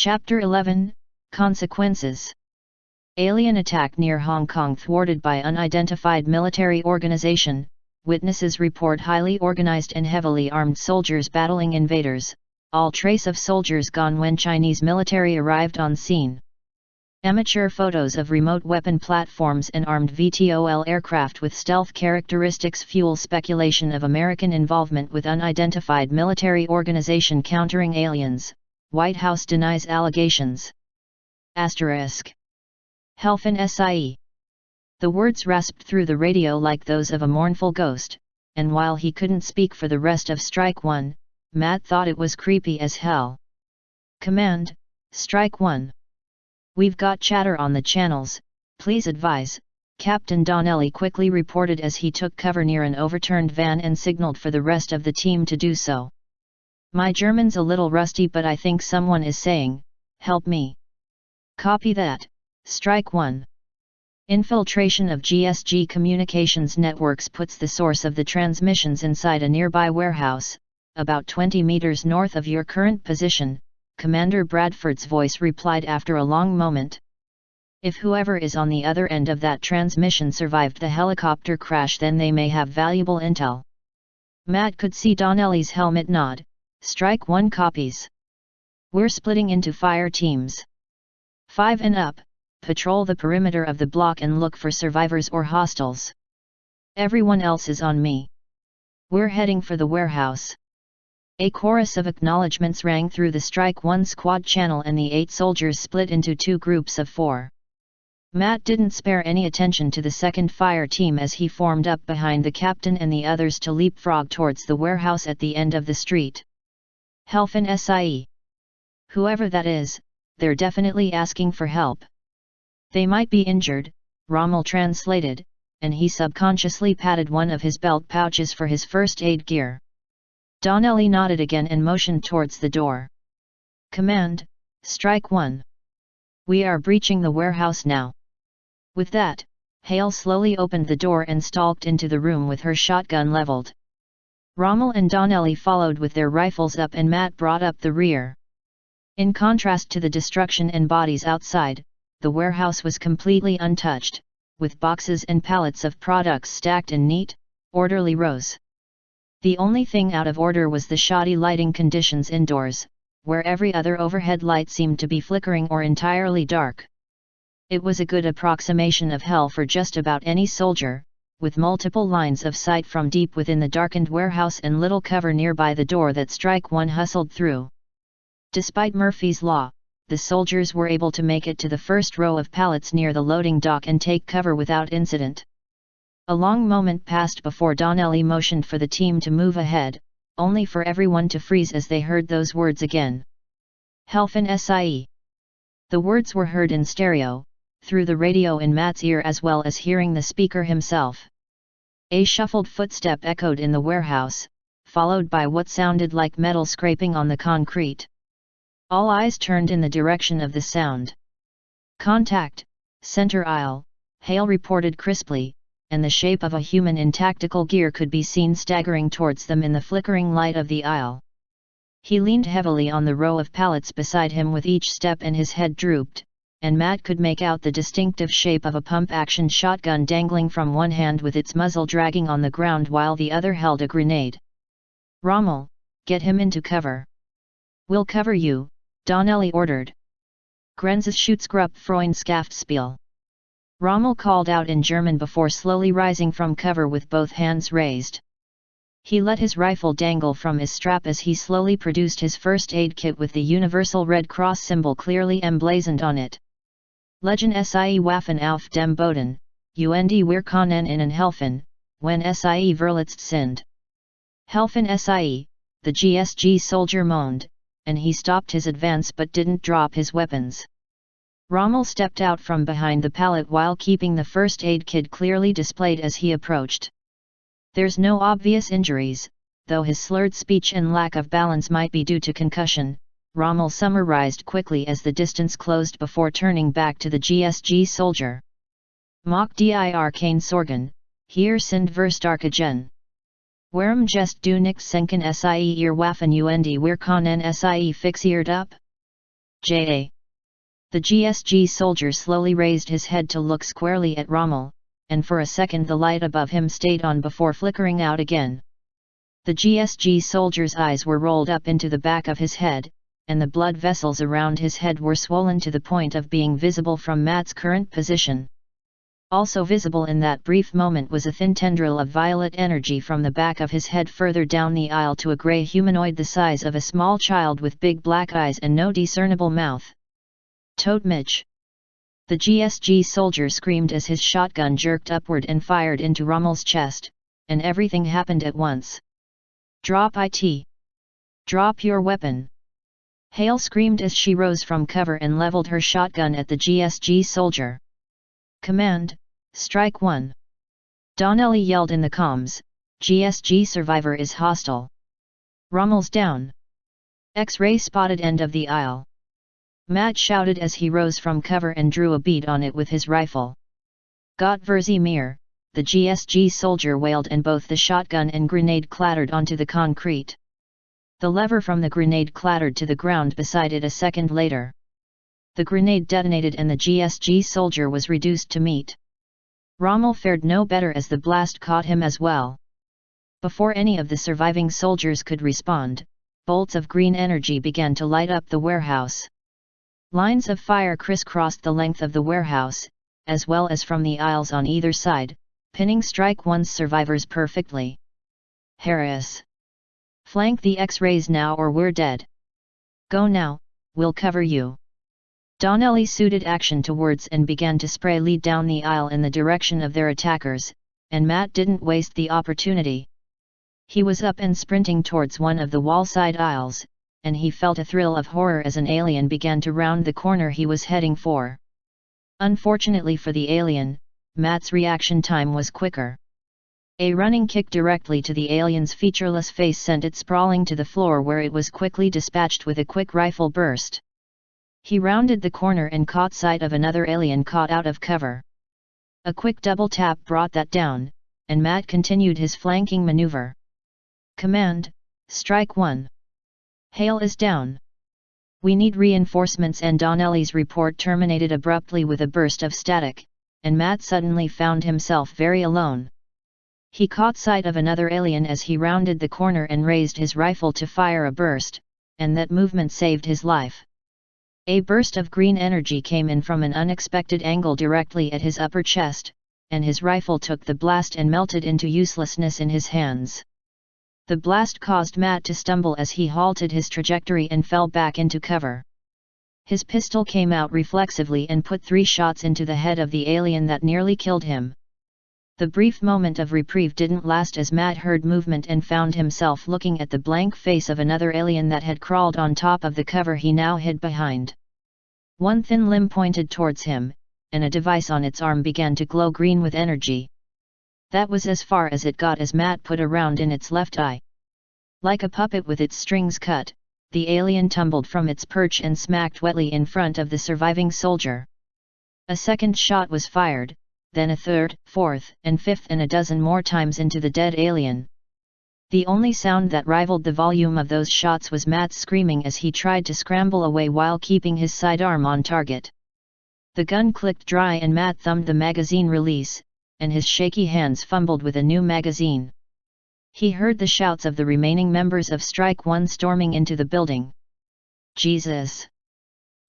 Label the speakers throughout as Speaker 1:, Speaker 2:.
Speaker 1: Chapter 11, Consequences. Alien attack near Hong Kong thwarted by unidentified military organization. Witnesses report highly organized and heavily armed soldiers battling invaders, all trace of soldiers gone when Chinese military arrived on scene. Amateur photos of remote weapon platforms and armed VTOL aircraft with stealth characteristics fuel speculation of American involvement with unidentified military organization countering aliens. White House denies allegations. Helfin Sie. The words rasped through the radio like those of a mournful ghost, and while he couldn't speak for the rest of Strike 1, Matt thought it was creepy as hell. Command, Strike 1. We've got chatter on the channels, please advise, Captain Donnelly quickly reported as he took cover near an overturned van and signaled for the rest of the team to do so. My German's a little rusty, but I think someone is saying, help me. Copy that, Strike 1. Infiltration of GSG communications networks puts the source of the transmissions inside a nearby warehouse, about 20 meters north of your current position, Commander Bradford's voice replied after a long moment. If whoever is on the other end of that transmission survived the helicopter crash, then they may have valuable intel. Matt could see Donnelly's helmet nod. Strike 1 copies. We're splitting into fire teams. 5 and up, patrol the perimeter of the block and look for survivors or hostiles. Everyone else is on me. We're heading for the warehouse. A chorus of acknowledgements rang through the Strike 1 squad channel and the 8 soldiers split into 2 groups of 4. Matt didn't spare any attention to the second fire team as he formed up behind the captain and the others to leapfrog towards the warehouse at the end of the street. Helfin Sie. Whoever that is, they're definitely asking for help. They might be injured, Rommel translated, and he subconsciously patted one of his belt pouches for his first aid gear. Donnelly nodded again and motioned towards the door. Command, Strike 1. We are breaching the warehouse now. With that, Hale slowly opened the door and stalked into the room with her shotgun leveled. Rommel and Donnelly followed with their rifles up and Matt brought up the rear. In contrast to the destruction and bodies outside, the warehouse was completely untouched, with boxes and pallets of products stacked in neat, orderly rows. The only thing out of order was the shoddy lighting conditions indoors, where every other overhead light seemed to be flickering or entirely dark. It was a good approximation of hell for just about any soldier, with multiple lines of sight from deep within the darkened warehouse and little cover nearby the door that Strike 1 hustled through. Despite Murphy's Law, the soldiers were able to make it to the first row of pallets near the loading dock and take cover without incident. A long moment passed before Donnelly motioned for the team to move ahead, only for everyone to freeze as they heard those words again. Helfin Sie. The words were heard in stereo, through the radio in Matt's ear as well as hearing the speaker himself. A shuffled footstep echoed in the warehouse, followed by what sounded like metal scraping on the concrete. All eyes turned in the direction of the sound. Contact, center aisle, Hale reported crisply, and the shape of a human in tactical gear could be seen staggering towards them in the flickering light of the aisle. He leaned heavily on the row of pallets beside him with each step and his head drooped, and Matt could make out the distinctive shape of a pump-action shotgun dangling from one hand with its muzzle dragging on the ground while the other held a grenade. Rommel, get him into cover. We'll cover you, Donnelly ordered. Grenze Schutzgruppe Freundschaftsspiel. Rommel called out in German before slowly rising from cover with both hands raised. He let his rifle dangle from his strap as he slowly produced his first aid kit with the Universal Red Cross symbol clearly emblazoned on it. Legend Sie Waffen auf dem Boden, und wir können ihnen helfen, wenn Sie verletzt sind. Helfen Sie, the GSG soldier moaned, and he stopped his advance but didn't drop his weapons. Rommel stepped out from behind the pallet while keeping the first aid kit clearly displayed as he approached. There's no obvious injuries, though his slurred speech and lack of balance might be due to concussion, Rommel summarized quickly as the distance closed before turning back to the GSG soldier. Mach dir keine Sorgen, hier sind wir stark. Warum just du nichts senken Sie ihr Waffen und wir können Sie fixiert up? J.A. The GSG soldier slowly raised his head to look squarely at Rommel, and for a second the light above him stayed on before flickering out again. The GSG soldier's eyes were rolled up into the back of his head, and the blood vessels around his head were swollen to the point of being visible from Matt's current position. Also visible in that brief moment was a thin tendril of violet energy from the back of his head further down the aisle to a grey humanoid the size of a small child with big black eyes and no discernible mouth. Toad Mitch! The GSG soldier screamed as his shotgun jerked upward and fired into Rommel's chest, and everything happened at once. Drop it! Drop your weapon! Hale screamed as she rose from cover and leveled her shotgun at the GSG soldier. Command, Strike 1. Donnelly yelled in the comms, GSG survivor is hostile. Rommel's down. X-ray spotted end of the aisle. Matt shouted as he rose from cover and drew a bead on it with his rifle. Gott verzi mir, the GSG soldier wailed, and both the shotgun and grenade clattered onto the concrete. The lever from the grenade clattered to the ground beside it a second later. The grenade detonated and the GSG soldier was reduced to meat. Rommel fared no better as the blast caught him as well. Before any of the surviving soldiers could respond, bolts of green energy began to light up the warehouse. Lines of fire crisscrossed the length of the warehouse, as well as from the aisles on either side, pinning Strike 1's survivors perfectly. Harris! Flank the X-rays now or we're dead. Go now, we'll cover you. Donnelly suited action to words and began to spray lead down the aisle in the direction of their attackers, and Matt didn't waste the opportunity. He was up and sprinting towards one of the wall-side aisles, and he felt a thrill of horror as an alien began to round the corner he was heading for. Unfortunately for the alien, Matt's reaction time was quicker. A running kick directly to the alien's featureless face sent it sprawling to the floor, where it was quickly dispatched with a quick rifle burst. He rounded the corner and caught sight of another alien caught out of cover. A quick double tap brought that down, and Matt continued his flanking maneuver. Command, Strike 1. Hale is down. We need reinforcements, and Donnelly's report terminated abruptly with a burst of static, and Matt suddenly found himself very alone. He caught sight of another alien as he rounded the corner and raised his rifle to fire a burst, and that movement saved his life. A burst of green energy came in from an unexpected angle directly at his upper chest, and his rifle took the blast and melted into uselessness in his hands. The blast caused Matt to stumble as he halted his trajectory and fell back into cover. His pistol came out reflexively and put 3 shots into the head of the alien that nearly killed him. The brief moment of reprieve didn't last as Matt heard movement and found himself looking at the blank face of another alien that had crawled on top of the cover he now hid behind. One thin limb pointed towards him, and a device on its arm began to glow green with energy. That was as far as it got as Matt put a round in its left eye. Like a puppet with its strings cut, the alien tumbled from its perch and smacked wetly in front of the surviving soldier. A second shot was fired, then a third, fourth, and fifth, and a dozen more times into the dead alien. The only sound that rivaled the volume of those shots was Matt's screaming as he tried to scramble away while keeping his sidearm on target. The gun clicked dry and Matt thumbed the magazine release, and his shaky hands fumbled with a new magazine. He heard the shouts of the remaining members of Strike 1 storming into the building. Jesus!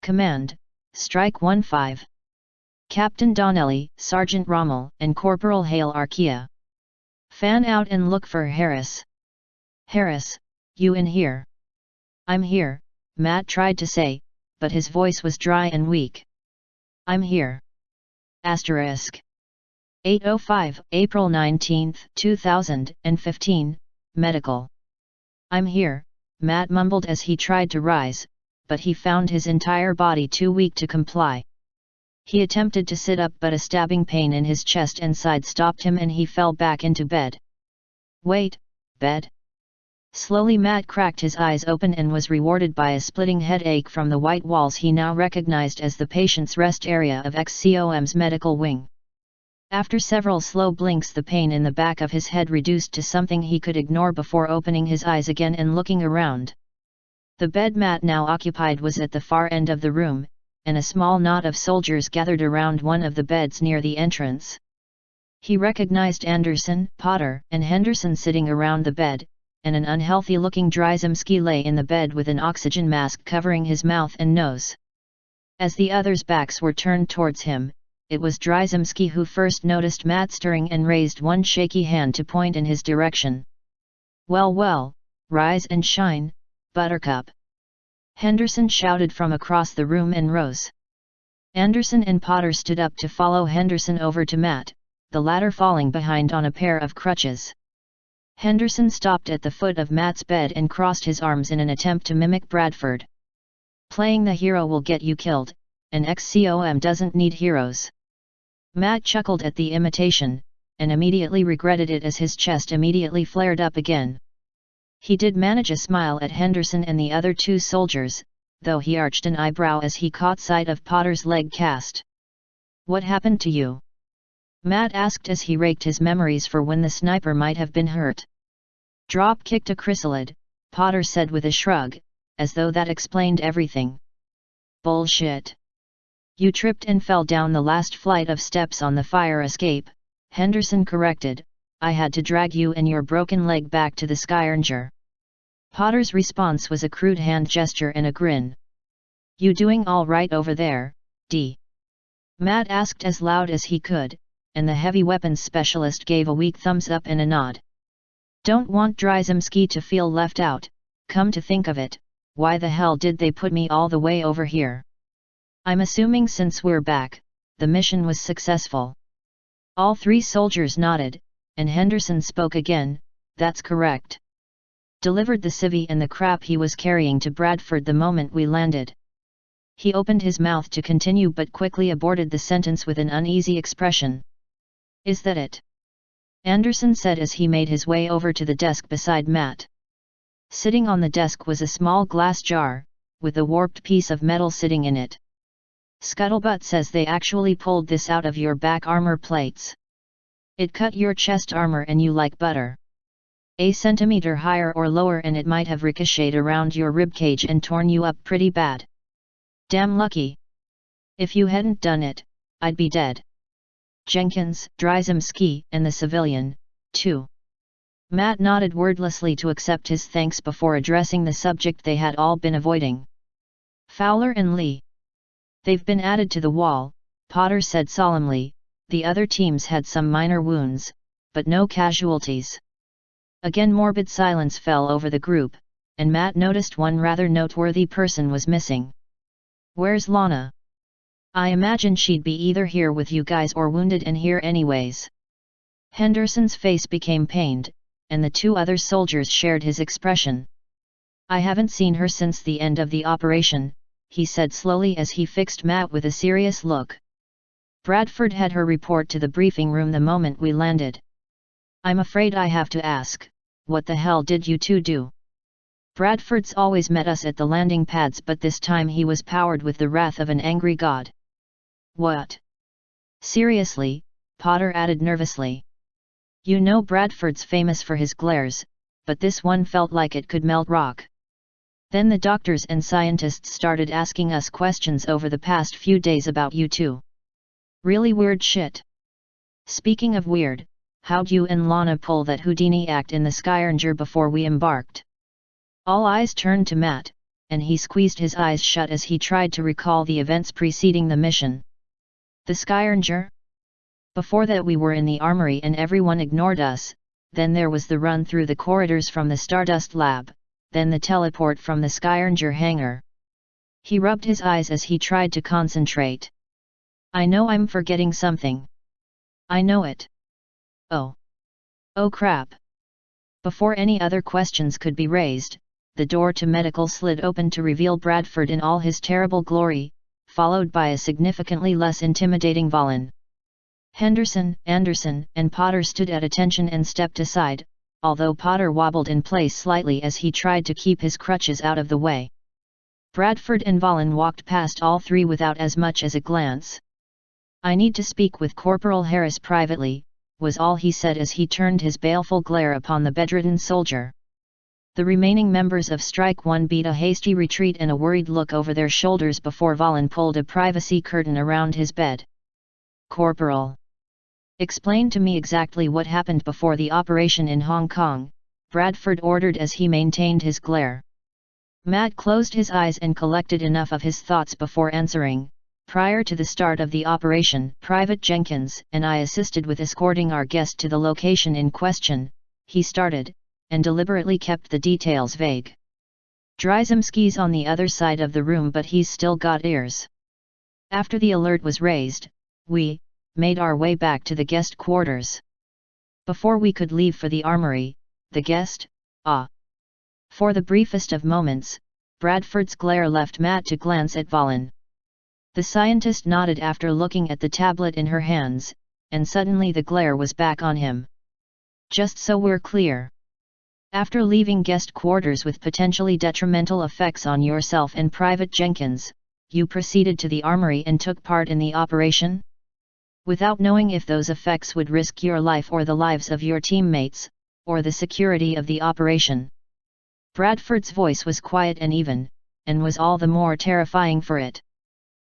Speaker 1: Command, Strike 1-5. Captain Donnelly, Sergeant Rommel, and Corporal Hale Archaea. Fan out and look for Harris. Harris, you in here? I'm here, Matt tried to say, but his voice was dry and weak. I'm here. Asterisk. 8:05, April 19, 2015, Medical. I'm here, Matt mumbled as he tried to rise, but he found his entire body too weak to comply. He attempted to sit up, but a stabbing pain in his chest and side stopped him and he fell back into bed. Wait, bed? Slowly Matt cracked his eyes open and was rewarded by a splitting headache from the white walls he now recognized as the patient's rest area of XCOM's medical wing. After several slow blinks, the pain in the back of his head reduced to something he could ignore before opening his eyes again and looking around. The bed Matt now occupied was at the far end of the room, and a small knot of soldiers gathered around one of the beds near the entrance. He recognized Anderson, Potter, and Henderson sitting around the bed, and an unhealthy-looking Dryzemski lay in the bed with an oxygen mask covering his mouth and nose. As the others' backs were turned towards him, it was Dryzemski who first noticed Matt stirring and raised one shaky hand to point in his direction. "Well, well, rise and shine, Buttercup!" Henderson shouted from across the room and rose. Anderson and Potter stood up to follow Henderson over to Matt, the latter falling behind on a pair of crutches. Henderson stopped at the foot of Matt's bed and crossed his arms in an attempt to mimic Bradford. "Playing the hero will get you killed, and XCOM doesn't need heroes." Matt chuckled at the imitation, and immediately regretted it as his chest immediately flared up again. He did manage a smile at Henderson and the other two soldiers, though he arched an eyebrow as he caught sight of Potter's leg cast. "What happened to you?" Matt asked as he raked his memories for when the sniper might have been hurt. "Drop-kicked a chrysalid," Potter said with a shrug, as though that explained everything. "Bullshit. You tripped and fell down the last flight of steps on the fire escape," Henderson corrected. "I had to drag you and your broken leg back to the Skyranger." Potter's response was a crude hand gesture and a grin. "You doing all right over there, D?" Matt asked as loud as he could, and the heavy weapons specialist gave a weak thumbs up and a nod. "Don't want Dryzemski to feel left out. Come to think of it, why the hell did they put me all the way over here? I'm assuming since we're back, the mission was successful." All three soldiers nodded, and Henderson spoke again. "That's correct. Delivered the civvy and the crap he was carrying to Bradford the moment we landed." He opened his mouth to continue but quickly aborted the sentence with an uneasy expression. "Is that it?" Anderson said as he made his way over to the desk beside Matt. Sitting on the desk was a small glass jar, with a warped piece of metal sitting in it. "Scuttlebutt says they actually pulled this out of your back armor plates. It cut your chest armor and you like butter. A centimeter higher or lower and it might have ricocheted around your ribcage and torn you up pretty bad. Damn lucky. If you hadn't done it, I'd be dead. Jenkins, Dryzemski, and the civilian, too." Matt nodded wordlessly to accept his thanks before addressing the subject they had all been avoiding. "Fowler and Lee. They've been added to the wall," Potter said solemnly. "The other teams had some minor wounds, but no casualties." Again morbid silence fell over the group, and Matt noticed one rather noteworthy person was missing. "Where's Lana? I imagine she'd be either here with you guys or wounded and here anyways." Henderson's face became pained, and the two other soldiers shared his expression. "I haven't seen her since the end of the operation," he said slowly as he fixed Matt with a serious look. "Bradford had her report to the briefing room the moment we landed. I'm afraid I have to ask, what the hell did you two do? Bradford's always met us at the landing pads, but this time he was powered with the wrath of an angry god." "What? Seriously?" Potter added nervously. "You know Bradford's famous for his glares, but this one felt like it could melt rock. Then the doctors and scientists started asking us questions over the past few days about you two. Really weird shit. Speaking of weird, how'd you and Lana pull that Houdini act in the Skyranger before we embarked?" All eyes turned to Matt, and he squeezed his eyes shut as he tried to recall the events preceding the mission. "The Skyranger? Before that we were in the armory and everyone ignored us, then there was the run through the corridors from the Stardust lab, then the teleport from the Skyranger hangar." He rubbed his eyes as he tried to concentrate. "I know I'm forgetting something. I know it. Oh. Oh crap." Before any other questions could be raised, the door to medical slid open to reveal Bradford in all his terrible glory, followed by a significantly less intimidating Valen. Henderson, Anderson, and Potter stood at attention and stepped aside, although Potter wobbled in place slightly as he tried to keep his crutches out of the way. Bradford and Valen walked past all three without as much as a glance. "I need to speak with Corporal Harris privately," was all he said as he turned his baleful glare upon the bedridden soldier. The remaining members of Strike 1 beat a hasty retreat and a worried look over their shoulders before Valen pulled a privacy curtain around his bed. "Corporal, explain to me exactly what happened before the operation in Hong Kong," Bradford ordered as he maintained his glare. Matt closed his eyes and collected enough of his thoughts before answering. "Prior to the start of the operation, Private Jenkins and I assisted with escorting our guest to the location in question," he started, and deliberately kept the details vague. "Dryzomski's on the other side of the room, but he's still got ears. After the alert was raised, we made our way back to the guest quarters. Before we could leave for the armory, the guest, For the briefest of moments, Bradford's glare left Matt to glance at Valen. The scientist nodded after looking at the tablet in her hands, and suddenly the glare was back on him. "Just so we're clear. After leaving guest quarters with potentially detrimental effects on yourself and Private Jenkins, you proceeded to the armory and took part in the operation? Without knowing if those effects would risk your life or the lives of your teammates, or the security of the operation." Bradford's voice was quiet and even, and was all the more terrifying for it.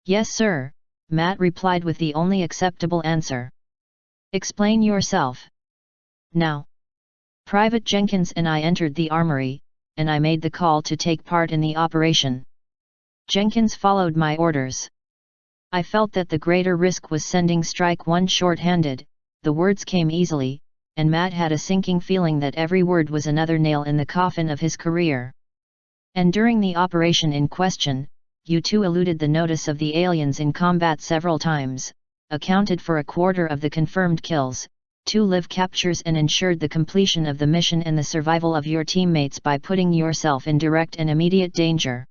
Speaker 1: "Yes, sir," Matt replied with the only acceptable answer. "Explain yourself." "Now. Private Jenkins and I entered the armory, and I made the call to take part in the operation. Jenkins followed my orders. I felt that the greater risk was sending Strike 1 short-handed." The words came easily, and Matt had a sinking feeling that every word was another nail in the coffin of his career. "And during the operation in question, you two eluded the notice of the aliens in combat several times, accounted for a quarter of the confirmed kills, 2 live captures, and ensured the completion of the mission and the survival of your teammates by putting yourself in direct and immediate danger."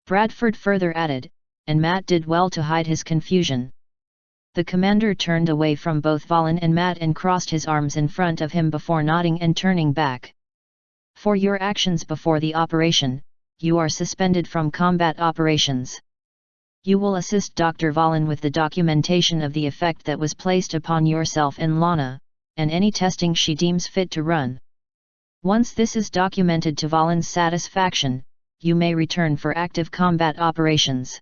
Speaker 1: Bradford further added, and Matt did well to hide his confusion. The commander turned away from both Valen and Matt and crossed his arms in front of him before nodding and turning back. "For your actions before the operation, you are suspended from combat operations. You will assist Dr. Valen with the documentation of the effect that was placed upon yourself and Lana, and any testing she deems fit to run. Once this is documented to Valen's satisfaction, you may return for active combat operations."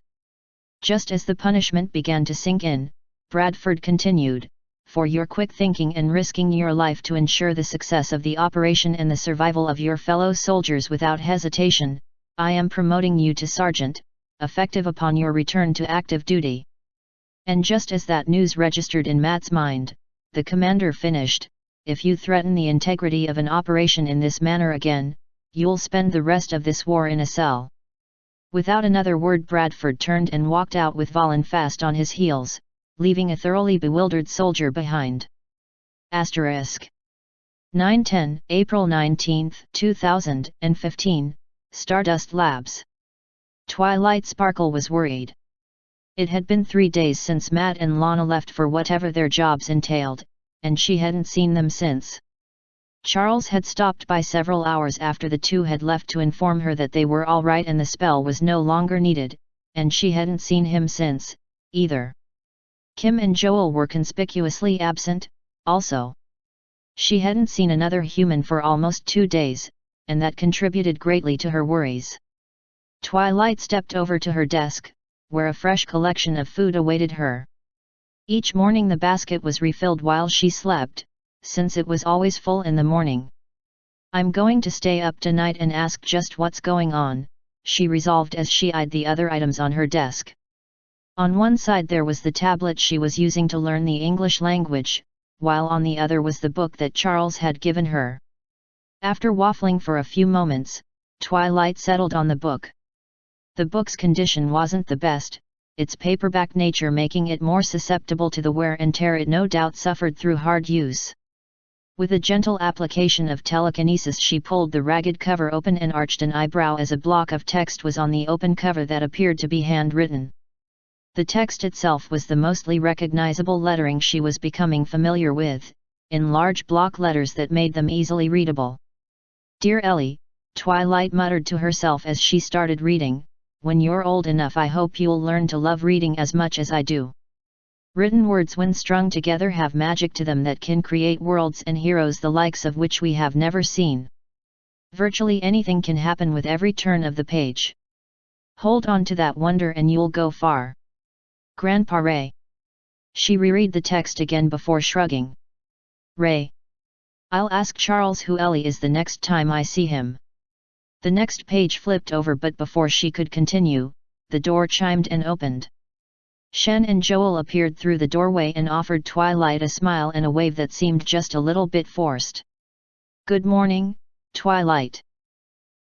Speaker 1: Just as the punishment began to sink in, Bradford continued, "For your quick thinking and risking your life to ensure the success of the operation and the survival of your fellow soldiers without hesitation, I am promoting you to sergeant, effective upon your return to active duty." And just as that news registered in Matt's mind, the commander finished, "If you threaten the integrity of an operation in this manner again, you'll spend the rest of this war in a cell." Without another word, Bradford turned and walked out with Valen fast on his heels, leaving a thoroughly bewildered soldier behind. *910, April 19, 2015, Stardust Labs. Twilight Sparkle was worried. It had been 3 days since Matt and Lana left for whatever their jobs entailed, and she hadn't seen them since. Charles had stopped by several hours after the two had left to inform her that they were all right and the spell was no longer needed, and she hadn't seen him since, either. Kim and Joel were conspicuously absent, also. She hadn't seen another human for almost 2 days, and that contributed greatly to her worries. Twilight stepped over to her desk, where a fresh collection of food awaited her. Each morning the basket was refilled while she slept, since it was always full in the morning. "I'm going to stay up tonight and ask just what's going on," she resolved as she eyed the other items on her desk. On one side there was the tablet she was using to learn the English language, while on the other was the book that Charles had given her. After waffling for a few moments, Twilight settled on the book. The book's condition wasn't the best, its paperback nature making it more susceptible to the wear and tear it no doubt suffered through hard use. With a gentle application of telekinesis she pulled the ragged cover open and arched an eyebrow as a block of text was on the open cover that appeared to be handwritten. The text itself was the mostly recognizable lettering she was becoming familiar with, in large block letters that made them easily readable. "Dear Ellie," Twilight muttered to herself as she started reading, "when you're old enough I hope you'll learn to love reading as much as I do. Written words when strung together have magic to them that can create worlds and heroes the likes of which we have never seen. Virtually anything can happen with every turn of the page. Hold on to that wonder and you'll go far. Grandpa Ray. She reread the text again before shrugging. Ray. I'll ask Charles who Ellie is the next time I see him. The next page flipped over, but before she could continue, the door chimed and opened. Shen and Joel appeared through the doorway and offered Twilight a smile and a wave that seemed just a little bit forced. Good morning, Twilight.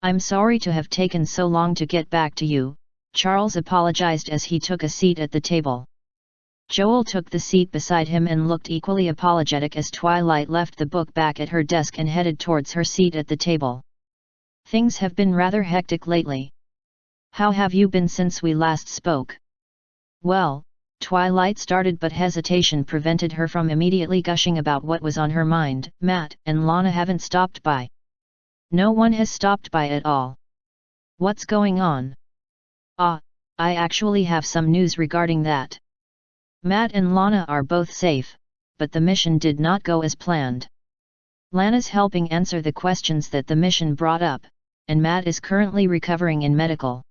Speaker 1: I'm sorry to have taken so long to get back to you, Charles apologized as he took a seat at the table. Joel took the seat beside him and looked equally apologetic as Twilight left the book back at her desk and headed towards her seat at the table. Things have been rather hectic lately. How have you been since we last spoke? Well, Twilight started, but hesitation prevented her from immediately gushing about what was on her mind. Matt and Lana haven't stopped by. No one has stopped by at all. What's going on? I actually have some news regarding that. Matt and Lana are both safe, but the mission did not go as planned. Lana's helping answer the questions that the mission brought up, and Matt is currently recovering in medical.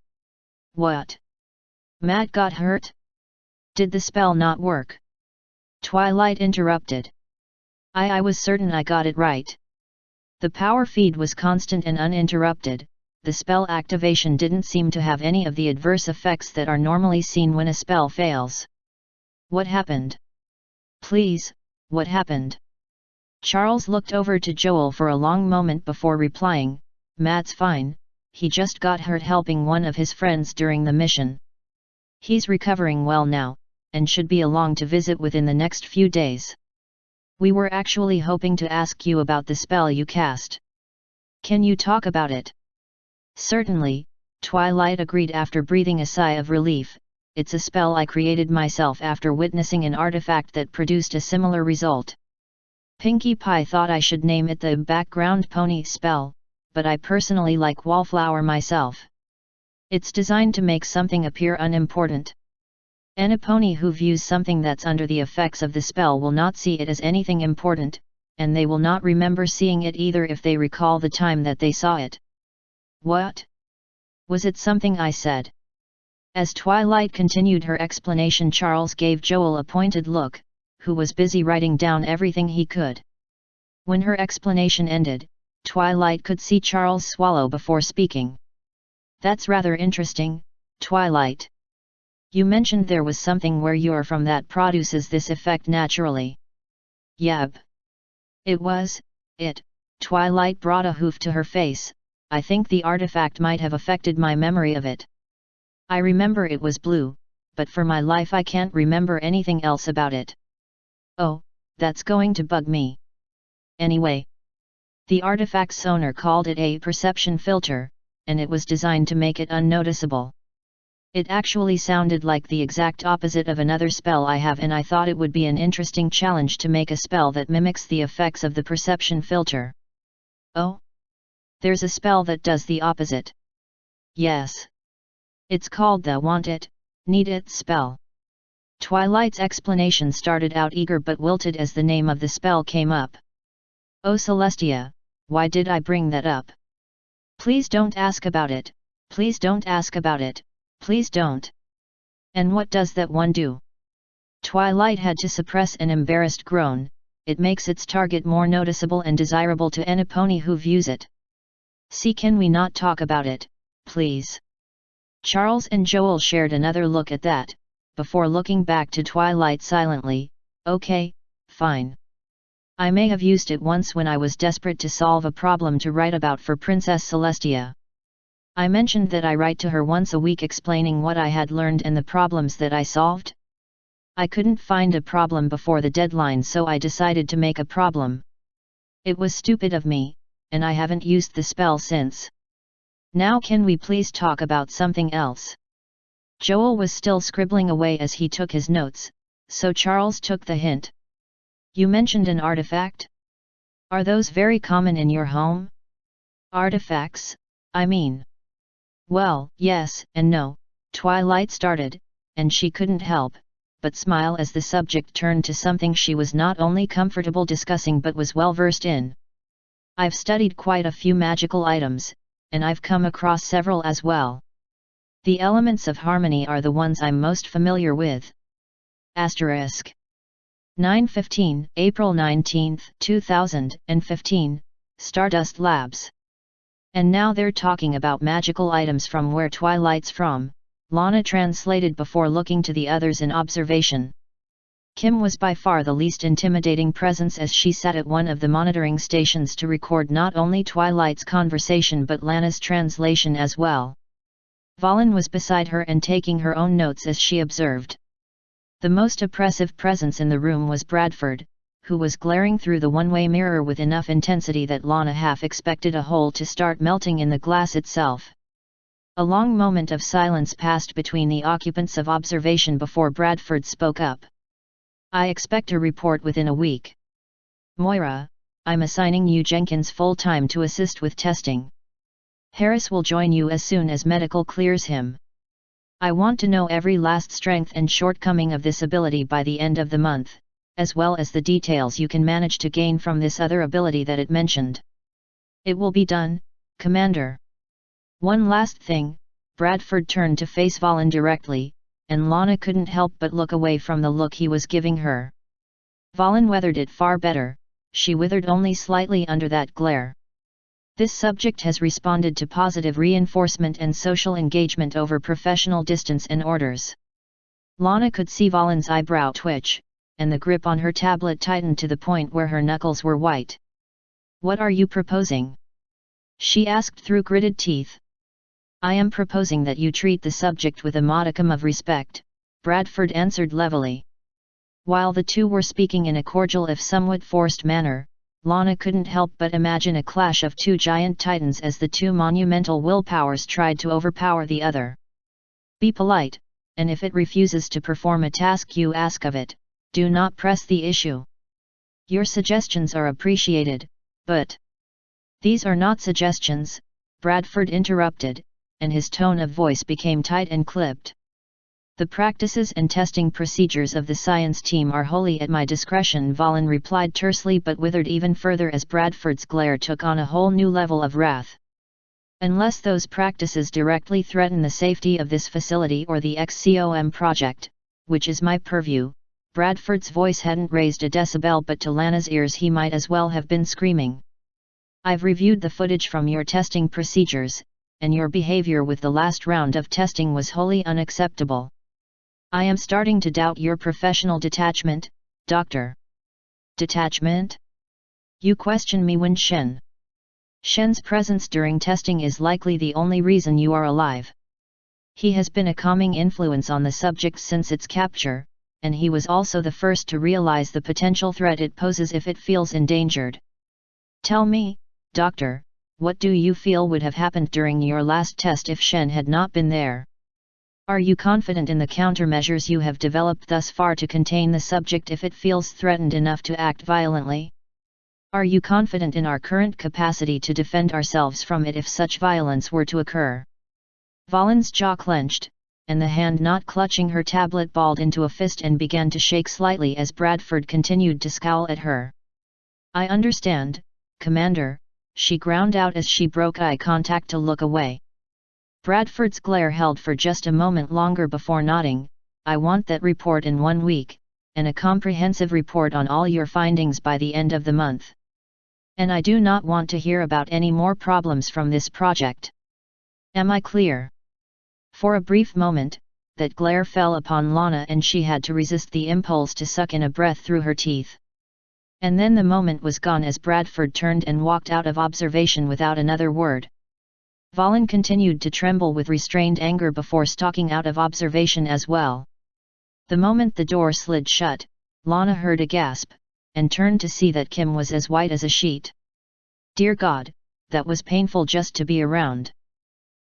Speaker 1: What? Matt got hurt? Did the spell not work? Twilight interrupted. I was certain I got it right. The power feed was constant and uninterrupted. The spell activation didn't seem to have any of the adverse effects that are normally seen when a spell fails. What happened? Please, what happened? Charles looked over to Joel for a long moment before replying, Matt's fine, he just got hurt helping one of his friends during the mission. He's recovering well now, and should be along to visit within the next few days. We were actually hoping to ask you about the spell you cast. Can you talk about it? Certainly, Twilight agreed after breathing a sigh of relief. It's a spell I created myself after witnessing an artifact that produced a similar result. Pinkie Pie thought I should name it the Background Pony spell, but I personally like Wallflower myself. It's designed to make something appear unimportant. And a pony who views something that's under the effects of the spell will not see it as anything important, and they will not remember seeing it either if they recall the time that they saw it. What? Was it something I said? As Twilight continued her explanation, Charles gave Joel a pointed look, who was busy writing down everything he could. When her explanation ended, Twilight could see Charles swallow before speaking. That's rather interesting, Twilight. You mentioned there was something where you're from that produces this effect naturally. Yep. It was, Twilight brought a hoof to her face. I think the artifact might have affected my memory of it. I remember it was blue, but for my life I can't remember anything else about it. Oh, that's going to bug me. Anyway. The artifact's owner called it a perception filter, and it was designed to make it unnoticeable. It actually sounded like the exact opposite of another spell I have, and I thought it would be an interesting challenge to make a spell that mimics the effects of the perception filter. Oh? There's a spell that does the opposite. Yes. It's called the Want It, Need It spell. Twilight's explanation started out eager but wilted as the name of the spell came up. Oh Celestia, why did I bring that up? Please don't ask about it, please don't ask about it, please don't. And what does that one do? Twilight had to suppress an embarrassed groan. It makes its target more noticeable and desirable to any pony who views it. See, can we not talk about it, please? Charles and Joel shared another look at that, before looking back to Twilight silently. Okay, fine. I may have used it once when I was desperate to solve a problem to write about for Princess Celestia. I mentioned that I write to her once a week explaining what I had learned and the problems that I solved. I couldn't find a problem before the deadline, so I decided to make a problem. It was stupid of me, and I haven't used the spell since. Now can we please talk about something else? Joel was still scribbling away as he took his notes, so Charles took the hint. You mentioned an artifact? Are those very common in your home? Artifacts, I mean. Well, yes and no, Twilight started, and she couldn't help but smile as the subject turned to something she was not only comfortable discussing but was well versed in. I've studied quite a few magical items, and I've come across several as well. The elements of harmony are the ones I'm most familiar with. Asterisk. 9:15, April 19, 2015, Stardust Labs. And now they're talking about magical items from where Twilight's from, Lana translated before looking to the others in observation. Kim was by far the least intimidating presence as she sat at one of the monitoring stations to record not only Twilight's conversation but Lana's translation as well. Valen was beside her and taking her own notes as she observed. The most oppressive presence in the room was Bradford, who was glaring through the one-way mirror with enough intensity that Lana half expected a hole to start melting in the glass itself. A long moment of silence passed between the occupants of observation before Bradford spoke up. I expect a report within a week. Moira, I'm assigning you Jenkins full-time to assist with testing. Harris will join you as soon as medical clears him. I want to know every last strength and shortcoming of this ability by the end of the month, as well as the details you can manage to gain from this other ability that it mentioned. It will be done, Commander. One last thing, Bradford turned to face Valen directly, and Lana couldn't help but look away from the look he was giving her. Valen weathered it far better, she withered only slightly under that glare. This subject has responded to positive reinforcement and social engagement over professional distance and orders. Lana could see Valen's eyebrow twitch, and the grip on her tablet tightened to the point where her knuckles were white. What are you proposing? She asked through gritted teeth. I am proposing that you treat the subject with a modicum of respect, Bradford answered levelly. While the two were speaking in a cordial if somewhat forced manner, Lana couldn't help but imagine a clash of two giant titans as the two monumental willpowers tried to overpower the other. Be polite, and if it refuses to perform a task you ask of it, do not press the issue. Your suggestions are appreciated, but these are not suggestions, Bradford interrupted, and his tone of voice became tight and clipped. The practices and testing procedures of the science team are wholly at my discretion, Valen replied tersely but withered even further as Bradford's glare took on a whole new level of wrath. Unless those practices directly threaten the safety of this facility or the XCOM project, which is my purview, Bradford's voice hadn't raised a decibel, but to Lana's ears he might as well have been screaming. I've reviewed the footage from your testing procedures, and your behavior with the last round of testing was wholly unacceptable. I am starting to doubt your professional detachment, Doctor. Detachment? You question me when Shen's presence during testing is likely the only reason you are alive. He has been a calming influence on the subject since its capture, and he was also the first to realize the potential threat it poses if it feels endangered. Tell me, Doctor, what do you feel would have happened during your last test if Shen had not been there? Are you confident in the countermeasures you have developed thus far to contain the subject if it feels threatened enough to act violently? Are you confident in our current capacity to defend ourselves from it if such violence were to occur? Valen's jaw clenched, and the hand not clutching her tablet balled into a fist and began to shake slightly as Bradford continued to scowl at her. I understand, Commander, she ground out as she broke eye contact to look away. Bradford's glare held for just a moment longer before nodding. I want that report in 1 week, and a comprehensive report on all your findings by the end of the month. And I do not want to hear about any more problems from this project. Am I clear? For a brief moment, that glare fell upon Lana and she had to resist the impulse to suck in a breath through her teeth. And then the moment was gone as Bradford turned and walked out of observation without another word. Valen continued to tremble with restrained anger before stalking out of observation as well. The moment the door slid shut, Lana heard a gasp, and turned to see that Kim was as white as a sheet. Dear God, that was painful just to be around.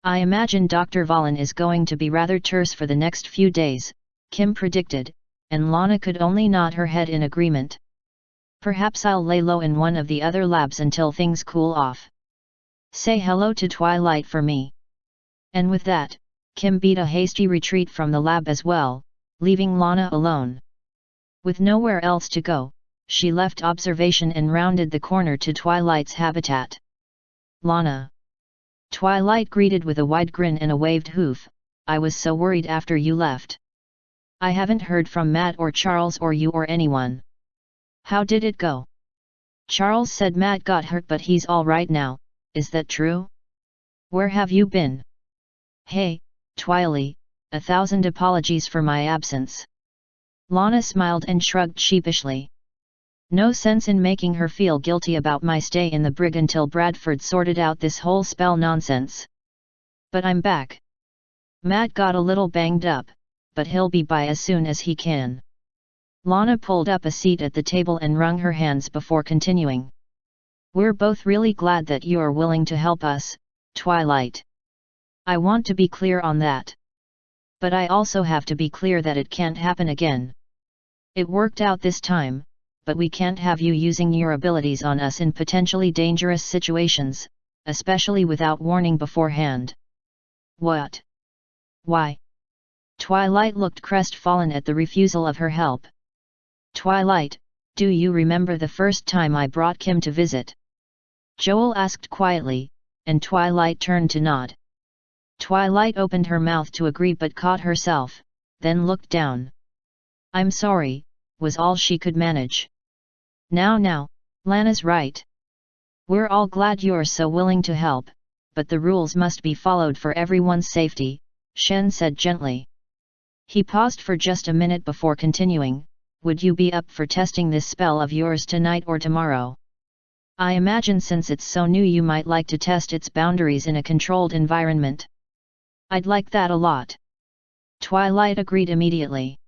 Speaker 1: I imagine Dr. Valen is going to be rather terse for the next few days, Kim predicted, and Lana could only nod her head in agreement. Perhaps I'll lay low in one of the other labs until things cool off. Say hello to Twilight for me. And with that, Kim beat a hasty retreat from the lab as well, leaving Lana alone. With nowhere else to go, she left observation and rounded the corner to Twilight's habitat. "Lana." Twilight greeted with a wide grin and a waved hoof. "I was so worried after you left. I haven't heard from Matt or Charles or you or anyone. How did it go?" "Charles said Matt got hurt but he's all right now, is that true? Where have you been?" "Hey, Twily, 1,000 apologies for my absence." Lana smiled and shrugged sheepishly. No sense in making her feel guilty about my stay in the brig until Bradford sorted out this whole spell nonsense. "But I'm back. Matt got a little banged up, but he'll be by as soon as he can." Lana pulled up a seat at the table and wrung her hands before continuing. "We're both really glad that you're willing to help us, Twilight. I want to be clear on that. But I also have to be clear that it can't happen again. It worked out this time, but we can't have you using your abilities on us in potentially dangerous situations, especially without warning beforehand." "What? Why?" Twilight looked crestfallen at the refusal of her help. "Twilight, do you remember the first time I brought Kim to visit?" Joel asked quietly, and Twilight turned to nod. Twilight opened her mouth to agree but caught herself, then looked down. "I'm sorry," was all she could manage. Now, Lana's right. We're all glad you're so willing to help, but the rules must be followed for everyone's safety," Shen said gently. He paused for just a minute before continuing, "Would you be up for testing this spell of yours tonight or tomorrow? I imagine since it's so new you might like to test its boundaries in a controlled environment." "I'd like that a lot." Twilight agreed immediately.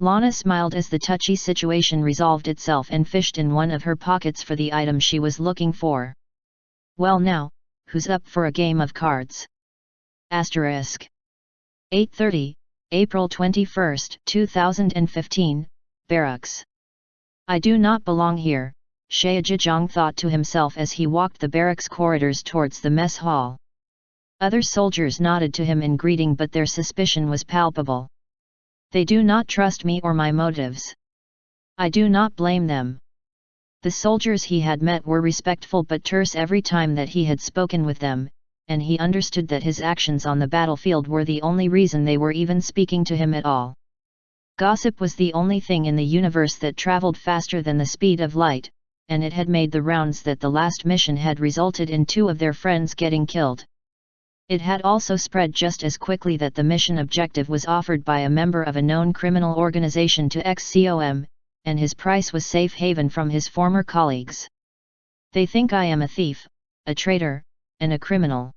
Speaker 1: Lana smiled as the touchy situation resolved itself and fished in one of her pockets for the item she was looking for. "Well now, who's up for a game of cards?" 8:30, April 21, 2015, Barracks. "I do not belong here," Shaojijang thought to himself as he walked the barracks corridors towards the mess hall. Other soldiers nodded to him in greeting but their suspicion was palpable. They do not trust me or my motives. I do not blame them. The soldiers he had met were respectful but terse every time that he had spoken with them, and he understood that his actions on the battlefield were the only reason they were even speaking to him at all. Gossip was the only thing in the universe that traveled faster than the speed of light, and it had made the rounds that the last mission had resulted in 2 of their friends getting killed. It had also spread just as quickly that the mission objective was offered by a member of a known criminal organization to ex-COM, and his price was safe haven from his former colleagues. "They think I am a thief, a traitor, and a criminal.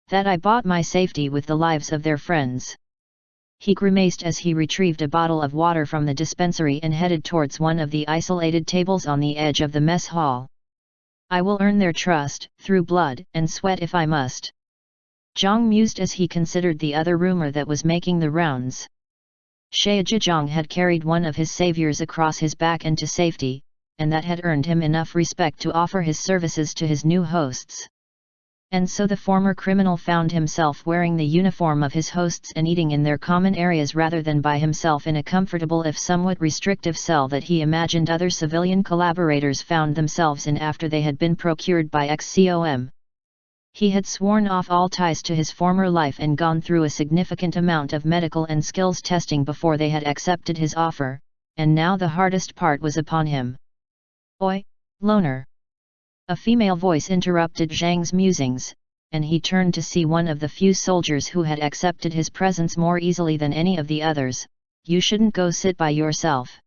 Speaker 1: That I bought my safety with the lives of their friends." He grimaced as he retrieved a bottle of water from the dispensary and headed towards one of the isolated tables on the edge of the mess hall. "I will earn their trust, through blood and sweat if I must." Zhang mused as he considered the other rumor that was making the rounds. Shaojijang had carried one of his saviors across his back and to safety, and that had earned him enough respect to offer his services to his new hosts. And so the former criminal found himself wearing the uniform of his hosts and eating in their common areas rather than by himself in a comfortable if somewhat restrictive cell that he imagined other civilian collaborators found themselves in after they had been procured by ex-COM. He had sworn off all ties to his former life and gone through a significant amount of medical and skills testing before they had accepted his offer, and now the hardest part was upon him. "Oi, loner!" A female voice interrupted Zhang's musings, and he turned to see one of the few soldiers who had accepted his presence more easily than any of the others. "You shouldn't go sit by yourself.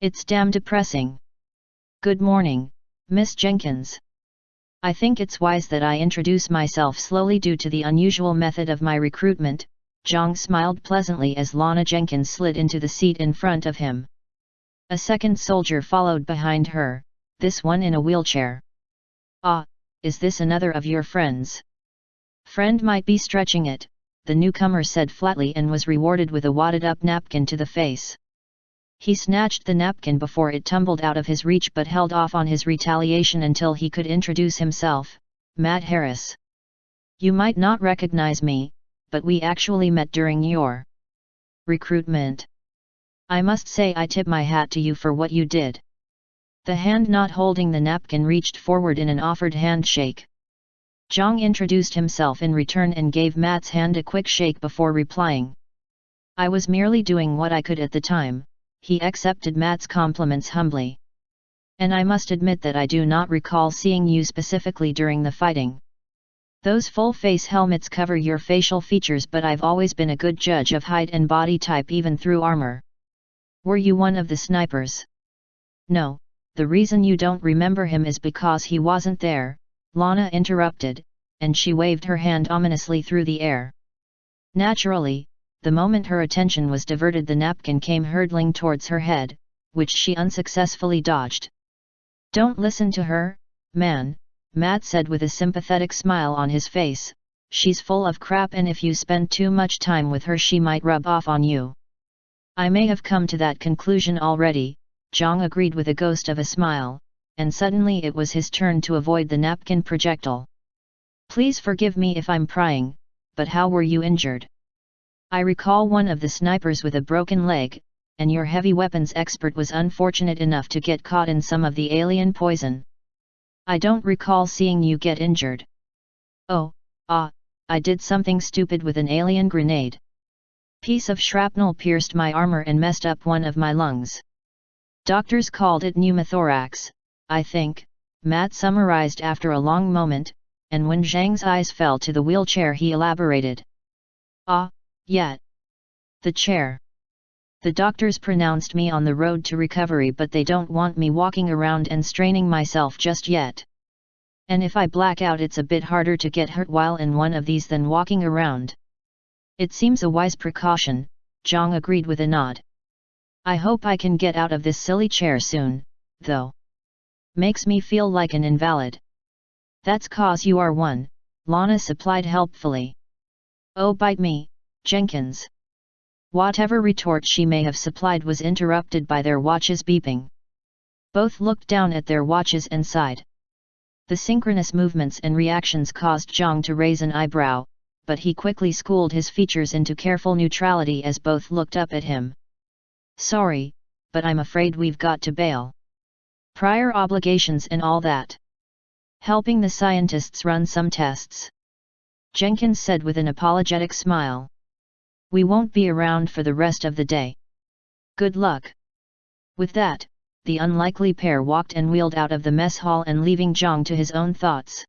Speaker 1: It's damn depressing." "Good morning, Miss Jenkins. I think it's wise that I introduce myself slowly due to the unusual method of my recruitment." Zhang smiled pleasantly as Lana Jenkins slid into the seat in front of him. A second soldier followed behind her, this one in a wheelchair. "Ah, is this another of your friends?" "Friend might be stretching it," the newcomer said flatly and was rewarded with a wadded-up napkin to the face. He snatched the napkin before it tumbled out of his reach but held off on his retaliation until he could introduce himself. "Matt Harris. You might not recognize me, but we actually met during your recruitment. I must say I tip my hat to you for what you did. The hand not holding the napkin reached forward in an offered handshake. Zhang introduced himself in return and gave Matt's hand a quick shake before replying. I was merely doing what I could at the time, he accepted Matt's compliments humbly. And I must admit that I do not recall seeing you specifically during the fighting. Those full-face helmets cover your facial features, but I've always been a good judge of height and body type even through armor. Were you one of the snipers? No, the reason you don't remember him is because he wasn't there, Lana interrupted, and she waved her hand ominously through the air. Naturally, the moment her attention was diverted, the napkin came hurtling towards her head, which she unsuccessfully dodged. Don't listen to her, man, Matt said with a sympathetic smile on his face. She's full of crap, and if you spend too much time with her she might rub off on you. I may have come to that conclusion already, Zhang agreed with a ghost of a smile, and suddenly it was his turn to avoid the napkin projectile. Please forgive me if I'm prying, but how were you injured? I recall one of the snipers with a broken leg, and your heavy weapons expert was unfortunate enough to get caught in some of the alien poison. I don't recall seeing you get injured. Oh, I did something stupid with an alien grenade. Piece of shrapnel pierced my armor and messed up one of my lungs. Doctors called it pneumothorax, I think, Matt summarized after a long moment, and when Zhang's eyes fell to the wheelchair he elaborated. Yeah. The chair. The doctors pronounced me on the road to recovery, but they don't want me walking around and straining myself just yet. And if I black out it's a bit harder to get hurt while in one of these than walking around. It seems a wise precaution, Zhang agreed with a nod. I hope I can get out of this silly chair soon, though. Makes me feel like an invalid. That's 'cause you are one, Lana supplied helpfully. Oh, bite me, Jenkins. Whatever retort she may have supplied was interrupted by their watches beeping. Both looked down at their watches and sighed. The synchronous movements and reactions caused Zhang to raise an eyebrow, but he quickly schooled his features into careful neutrality as both looked up at him. Sorry, but I'm afraid we've got to bail. Prior obligations and all that. Helping the scientists run some tests. Jenkins said with an apologetic smile. We won't be around for the rest of the day. Good luck. With that, the unlikely pair walked and wheeled out of the mess hall and leaving Zhang to his own thoughts.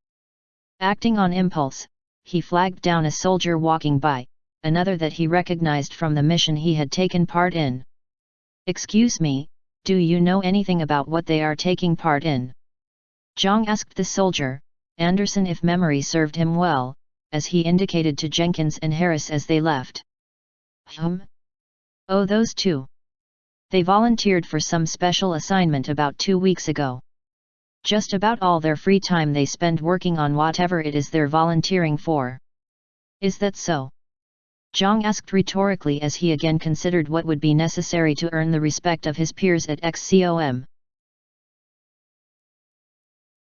Speaker 1: Acting on impulse, he flagged down a soldier walking by, another that he recognized from the mission he had taken part in. Excuse me, do you know anything about what they are taking part in? Zhang asked the soldier, Anderson if memory served him well, as he indicated to Jenkins and Harris as they left. Oh, those two. They volunteered for some special assignment about 2 weeks ago. Just about all their free time they spend working on whatever it is they're volunteering for. Is that so? Zhang asked rhetorically as he again considered what would be necessary to earn the respect of his peers at XCOM.